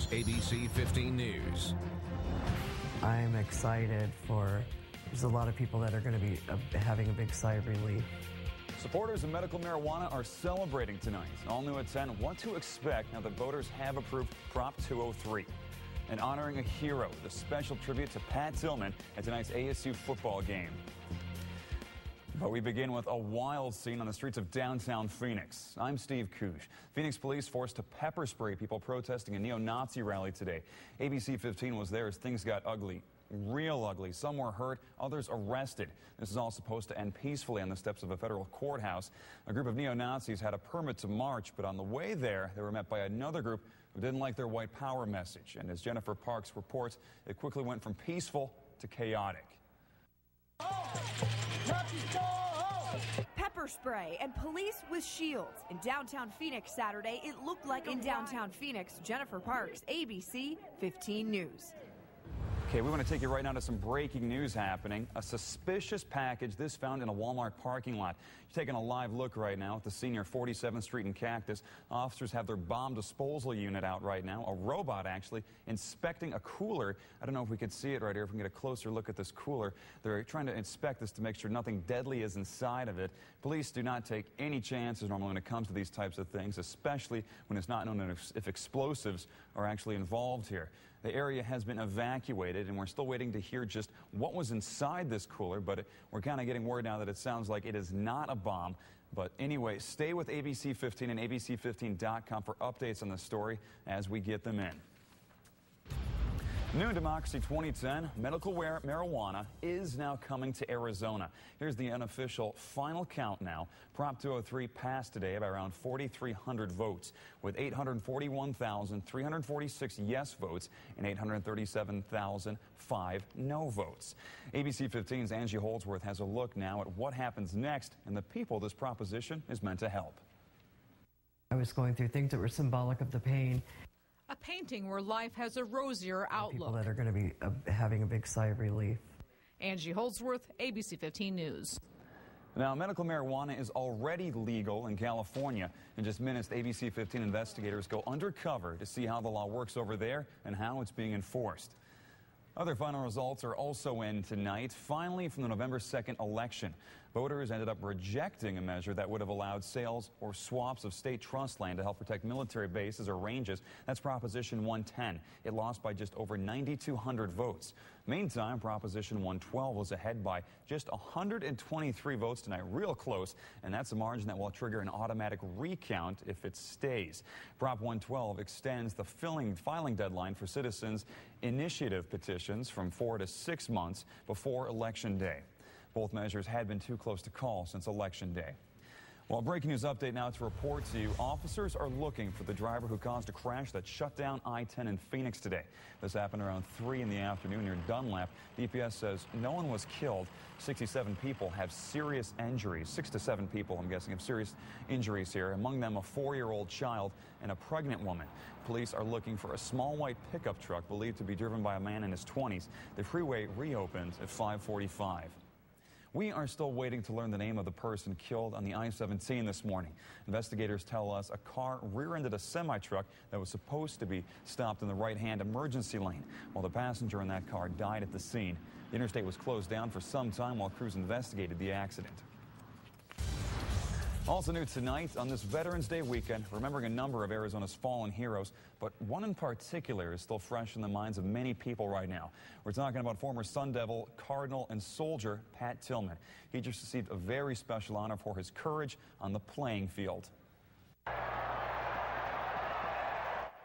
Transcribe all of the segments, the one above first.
today's ABC 15 News. I'm excited there's a lot of people that are going to be having a big sigh of relief. Supporters of medical marijuana are celebrating tonight. All new at 10, what to expect now that voters have approved Prop 203. And honoring a hero, the special tribute to Pat Tillman at tonight's ASU football game. But we begin with a wild scene on the streets of downtown Phoenix. I'm Steve Koosh. Phoenix police forced to pepper spray people protesting a neo-Nazi rally today. ABC 15 was there as things got ugly. Real ugly. Some were hurt, others arrested. This is all supposed to end peacefully on the steps of a federal courthouse. A group of neo-Nazis had a permit to march, but on the way there, they were met by another group who didn't like their white power message. And as Jennifer Parks reports, it quickly went from peaceful to chaotic. Pepper spray and police with shields. In downtown Phoenix Saturday, it looked like in downtown Phoenix. Jennifer Parks, ABC 15 News. Okay, we want to take you right now to some breaking news happening. A suspicious package, this found in a Walmart parking lot. You're taking a live look right now at the senior 47th Street and Cactus. Officers have their bomb disposal unit out right now. A robot actually inspecting a cooler. I don't know if we could see it right here. If we can get a closer look at this cooler. They're trying to inspect this to make sure nothing deadly is inside of it. Police do not take any chances normally when it comes to these types of things, especially when it's not known if explosives are actually involved here. The area has been evacuated, and we're still waiting to hear just what was inside this cooler, but we're kind of getting word now that it sounds like it is not a bomb. But anyway, stay with ABC 15 and ABC15.com for updates on the story as we get them in. New in Democracy 2010, medical marijuana is now coming to Arizona. Here's the unofficial final count now. Prop 203 passed today by around 4,300 votes, with 841,346 yes votes and 837,005 no votes. ABC 15's Angie Holdsworth has a look now at what happens next and the people this proposition is meant to help. I was going through things that were symbolic of the pain. A painting where life has a rosier outlook. People that are going to be having a big sigh of relief. Angie Holdsworth, ABC 15 News. Now, medical marijuana is already legal in California. In just minutes, ABC 15 investigators go undercover to see how the law works over there and how it's being enforced. Other final results are also in tonight. Finally, from the November 2nd election, voters ended up rejecting a measure that would have allowed sales or swaps of state trust land to help protect military bases or ranges. That's Proposition 110. It lost by just over 9,200 votes. Meantime, Proposition 112 was ahead by just 123 votes tonight, real close, and that's a margin that will trigger an automatic recount if it stays. Prop 112 extends the filing deadline for citizens' initiative petitions from 4 to 6 months before Election Day. Both measures had been too close to call since Election Day. Well, breaking news update now to report to you. Officers are looking for the driver who caused a crash that shut down I-10 in Phoenix today. This happened around 3 in the afternoon near Dunlap. DPS says no one was killed. 67 people have serious injuries. 6 to 7 people, I'm guessing, have serious injuries here. Among them, a 4-year-old child and a pregnant woman. Police are looking for a small white pickup truck believed to be driven by a man in his 20s. The freeway reopened at 5:45. We are still waiting to learn the name of the person killed on the I-17 this morning. Investigators tell us a car rear-ended a semi-truck that was supposed to be stopped in the right-hand emergency lane, while the passenger in that car died at the scene. The interstate was closed down for some time while crews investigated the accident. Also new tonight on this Veterans Day weekend, remembering a number of Arizona's fallen heroes, but one in particular is still fresh in the minds of many people right now. We're talking about former Sun Devil, Cardinal, and soldier Pat Tillman. He just received a very special honor for his courage on the playing field.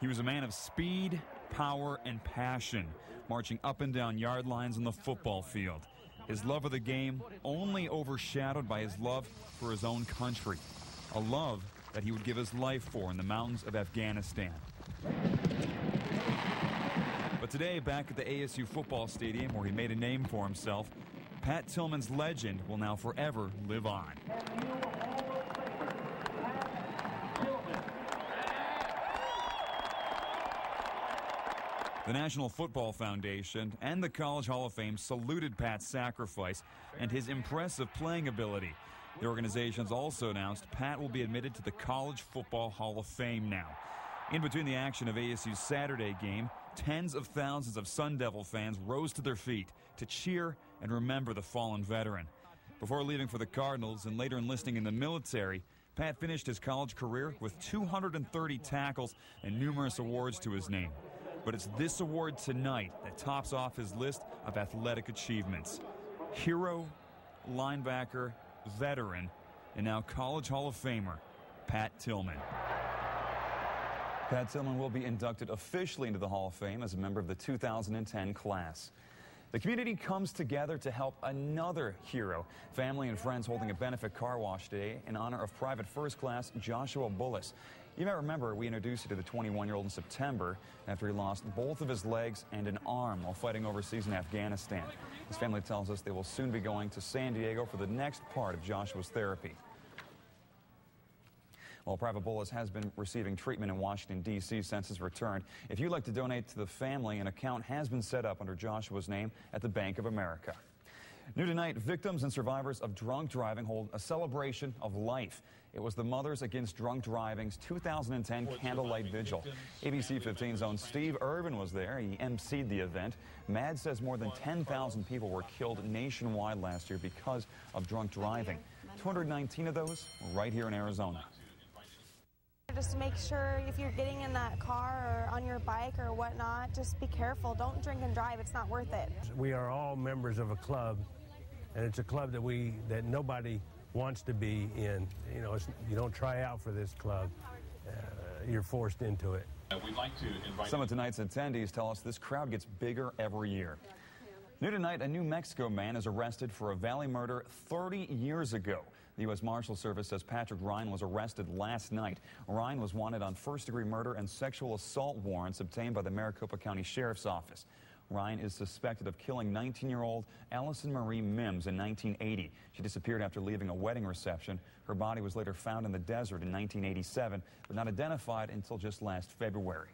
He was a man of speed, power, and passion, marching up and down yard lines on the football field. His love of the game only overshadowed by his love for his own country, a love that he would give his life for in the mountains of Afghanistan. But today, back at the ASU football stadium where he made a name for himself, Pat Tillman's legend will now forever live on. The National Football Foundation and the College Hall of Fame saluted Pat's sacrifice and his impressive playing ability. The organizations also announced Pat will be admitted to the College Football Hall of Fame now. In between the action of ASU's Saturday game, tens of thousands of Sun Devil fans rose to their feet to cheer and remember the fallen veteran. Before leaving for the Cardinals and later enlisting in the military, Pat finished his college career with 230 tackles and numerous awards to his name. But it's this award tonight that tops off his list of athletic achievements. Hero, linebacker, veteran, and now College Hall of Famer, Pat Tillman. Pat Tillman will be inducted officially into the Hall of Fame as a member of the 2010 class. The community comes together to help another hero. Family and friends holding a benefit car wash today in honor of Private First Class Joshua Bullis. You may remember we introduced you to the 21-year-old in September after he lost both of his legs and an arm while fighting overseas in Afghanistan. His family tells us they will soon be going to San Diego for the next part of Joshua's therapy. Well, Private Bullis has been receiving treatment in Washington, D.C. since his return. If you'd like to donate to the family, an account has been set up under Joshua's name at the Bank of America. New tonight, victims and survivors of drunk driving hold a celebration of life. It was the Mothers Against Drunk Driving's 2010 Candlelight Vigil. ABC 15's own Steve Irvin was there. He emceed the event. MAD says more than 10,000 people were killed nationwide last year because of drunk driving. 219 of those were right here in Arizona. Just make sure if you're getting in that car or on your bike or whatnot, just be careful. Don't drink and drive. It's not worth it. We are all members of a club, and it's a club that nobody wants to be in. You know, you don't try out for this club. You're forced into it. We'd like to invite some of tonight's attendees tell us this crowd gets bigger every year. New tonight, a New Mexico man is arrested for a Valley murder 30 years ago. The U.S. Marshal Service says Patrick Ryan was arrested last night. Ryan was wanted on first-degree murder and sexual assault warrants obtained by the Maricopa County Sheriff's Office. Ryan is suspected of killing 19-year-old Allison Marie Mims in 1980. She disappeared after leaving a wedding reception. Her body was later found in the desert in 1987, but not identified until just last February.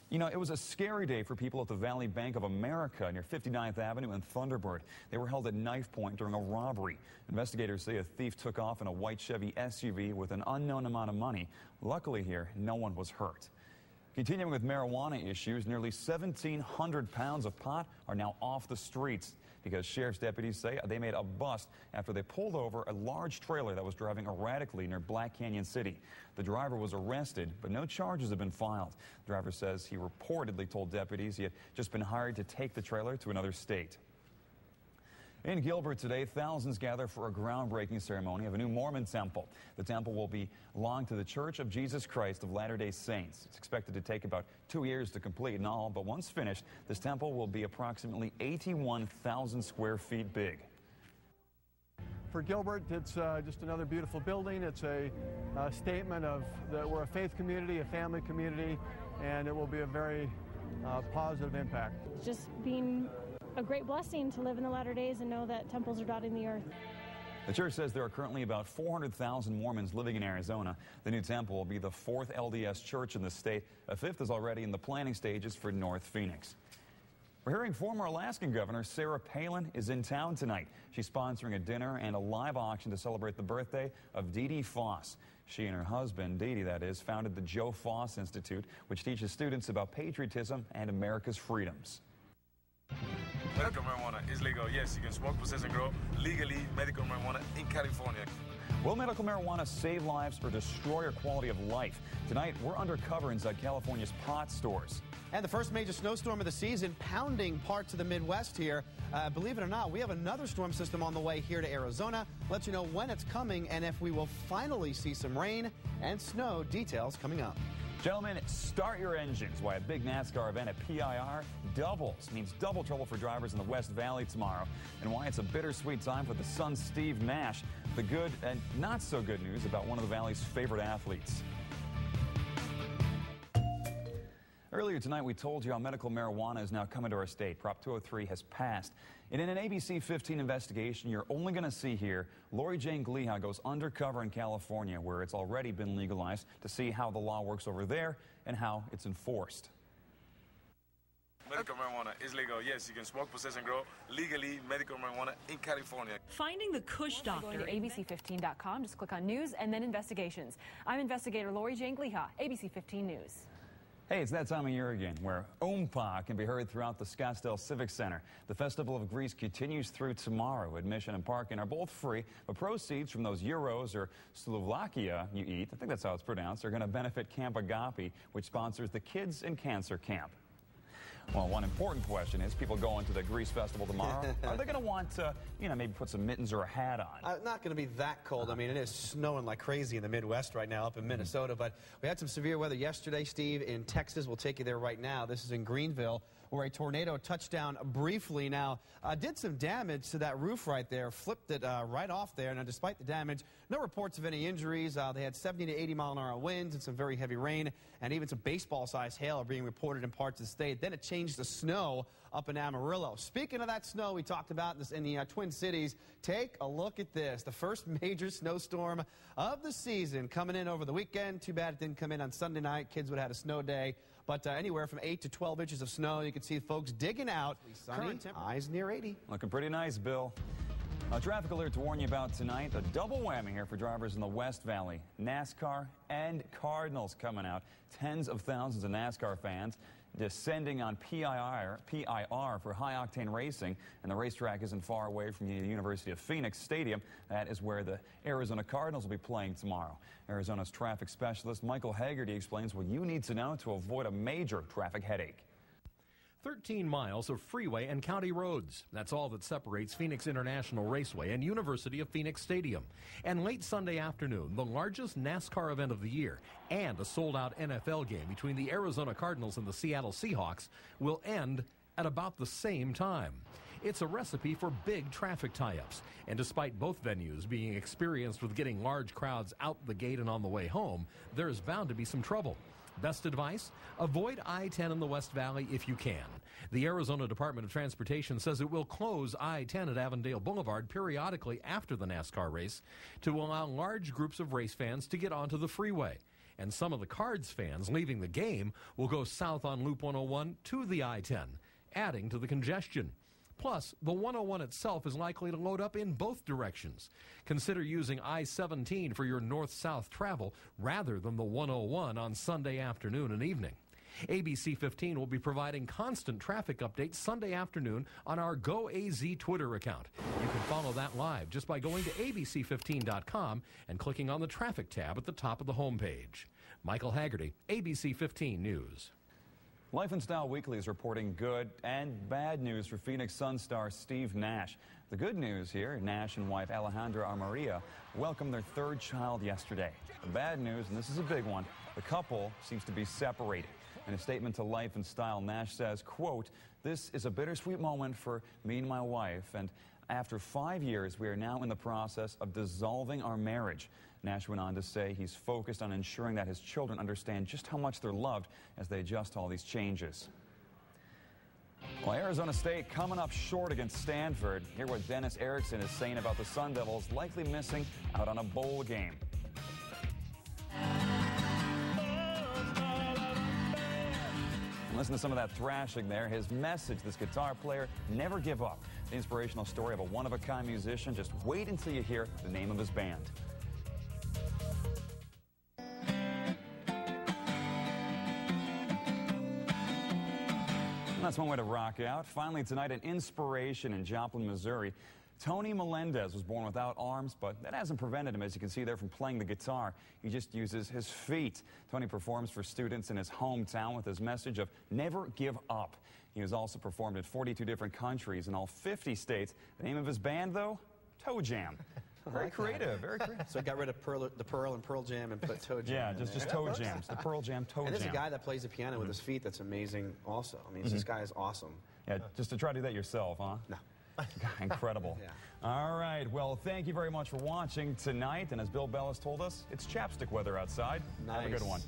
You know, it was a scary day for people at the Valley Bank of America near 59th Avenue and Thunderbird. They were held at knife point during a robbery. Investigators say a thief took off in a white Chevy SUV with an unknown amount of money. Luckily here, no one was hurt. Continuing with marijuana issues, nearly 1,700 pounds of pot are now off the streets because sheriff's deputies say they made a bust after they pulled over a large trailer that was driving erratically near Black Canyon City. The driver was arrested, but no charges have been filed. The driver says he reportedly told deputies he had just been hired to take the trailer to another state. In Gilbert today, thousands gather for a groundbreaking ceremony of a new Mormon temple. The temple will belong to the Church of Jesus Christ of Latter-day Saints. It's expected to take about 2 years to complete in all, but once finished, this temple will be approximately 81,000 square feet big. For Gilbert, it's just another beautiful building. It's a statement of that we're a faith community, a family community, and it will be a very positive impact. Just being a great blessing to live in the latter days and know that temples are dotting the earth. The church says there are currently about 400,000 Mormons living in Arizona. The new temple will be the 4th LDS church in the state. A 5th is already in the planning stages for North Phoenix. We're hearing former Alaskan Governor Sarah Palin is in town tonight. She's sponsoring a dinner and a live auction to celebrate the birthday of Dee Dee Foss. She and her husband, Dee Dee that is, founded the Joe Foss Institute, which teaches students about patriotism and America's freedoms. Medical marijuana is legal. Yes, you can smoke, possess, and grow legally medical marijuana in California. Will medical marijuana save lives or destroy your quality of life? Tonight, we're undercover inside California's pot stores. And the first major snowstorm of the season, pounding parts of the Midwest here. Believe it or not, we have another storm system on the way here to Arizona. Let you know when it's coming and if we will finally see some rain and snow. Details coming up. Gentlemen, start your engines. Why a big NASCAR event at PIR means double trouble for drivers in the West Valley tomorrow, and why it's a bittersweet time for the son Steve Nash. The good and not so good news about one of the Valley's favorite athletes. Earlier tonight, we told you how medical marijuana is now coming to our state. Prop 203 has passed. And in an ABC 15 investigation you're only going to see here, Lori Jane Gliha goes undercover in California, where it's already been legalized, to see how the law works over there and how it's enforced. Medical marijuana is legal. Yes, you can smoke, possess, and grow legally medical marijuana in California. Finding the Kush Doctor. Going to abc15.com. Just click on News and then Investigations. I'm investigator Lori Jane Gliha, ABC 15 News. Hey, it's that time of year again where Oompa can be heard throughout the Scottsdale Civic Center. The Festival of Greece continues through tomorrow. Admission and parking are both free, but proceeds from those gyros or Slovakia you eat, I think that's how it's pronounced, are going to benefit Camp Agape, which sponsors the Kids in Cancer Camp. Well, one important question is, people going to the Greece Festival tomorrow, are they going to want to, maybe put some mittens or a hat on? Not going to be that cold. I mean, it is snowing like crazy in the Midwest right now up in Minnesota, but we had some severe weather yesterday, Steve, in Texas. We'll take you there right now. This is in Greenville, where a tornado touched down briefly. Now, did some damage to that roof right there, flipped it right off there. Now, despite the damage, no reports of any injuries. They had 70 to 80 mile an hour winds and some very heavy rain, and even some baseball-sized hail are being reported in parts of the state. Then it changed to snow up in Amarillo. Speaking of that snow we talked about in the Twin Cities, take a look at this. The first major snowstorm of the season coming in over the weekend. Too bad it didn't come in on Sunday night. Kids would have had a snow day. But anywhere from 8 to 12 inches of snow. You can see folks digging out. Sunny, highs near 80. Looking pretty nice, Bill. A traffic alert to warn you about tonight. A double whammy here for drivers in the West Valley. NASCAR and Cardinals coming out. Tens of thousands of NASCAR fans descending on PIR for high-octane racing, and the racetrack isn't far away from the University of Phoenix Stadium. That is where the Arizona Cardinals will be playing tomorrow. Arizona's traffic specialist Michael Haggerty explains what you need to know to avoid a major traffic headache. 13 miles of freeway and county roads. That's all that separates Phoenix International Raceway and University of Phoenix Stadium. And late Sunday afternoon, the largest NASCAR event of the year and a sold-out NFL game between the Arizona Cardinals and the Seattle Seahawks will end at about the same time. It's a recipe for big traffic tie-ups. And despite both venues being experienced with getting large crowds out the gate and on the way home, there's bound to be some trouble. Best advice? Avoid I-10 in the West Valley if you can. The Arizona Department of Transportation says it will close I-10 at Avondale Boulevard periodically after the NASCAR race to allow large groups of race fans to get onto the freeway. And some of the Cards fans leaving the game will go south on Loop 101 to the I-10, adding to the congestion. Plus, the 101 itself is likely to load up in both directions. Consider using I-17 for your north-south travel rather than the 101 on Sunday afternoon and evening. ABC 15 will be providing constant traffic updates Sunday afternoon on our GoAZ Twitter account. You can follow that live just by going to abc15.com and clicking on the traffic tab at the top of the homepage. Michael Haggerty, ABC 15 News. Life and Style Weekly is reporting good and bad news for Phoenix Sun star Steve Nash. The good news here, Nash and wife Alejandra Armaria welcomed their third child yesterday. The bad news, and this is a big one, the couple seems to be separated. In a statement to Life and Style, Nash says, quote, "This is a bittersweet moment for me and my wife, and after 5 years, we are now in the process of dissolving our marriage." Nash went on to say he's focused on ensuring that his children understand just how much they're loved as they adjust to all these changes. Well, Arizona State coming up short against Stanford. Hear what Dennis Erickson is saying about the Sun Devils likely missing out on a bowl game. Listen to some of that thrashing there. His message, this guitar player, never give up. The inspirational story of a one-of-a-kind musician. Just wait until you hear the name of his band. That's one way to rock out. Finally tonight, an inspiration in Joplin, Missouri. Tony Melendez was born without arms, but that hasn't prevented him, as you can see there, from playing the guitar. He just uses his feet. Tony performs for students in his hometown with his message of never give up. He has also performed in 42 different countries in all 50 states. The name of his band, though? Toe Jam. Very creative, very creative. So I got rid of the Pearl and Pearl Jam and put Toe Jam. Yeah, just Toe Jams. The Pearl Jam, Toe Jam. And there's a guy that plays the piano with his feet that's amazing also. I mean, this guy is awesome. Yeah, just to try to do that yourself, huh? No. Incredible. Yeah. All right. Well, thank you very much for watching tonight. And as Bill Bellis told us, it's chapstick weather outside. Nice. Have a good one.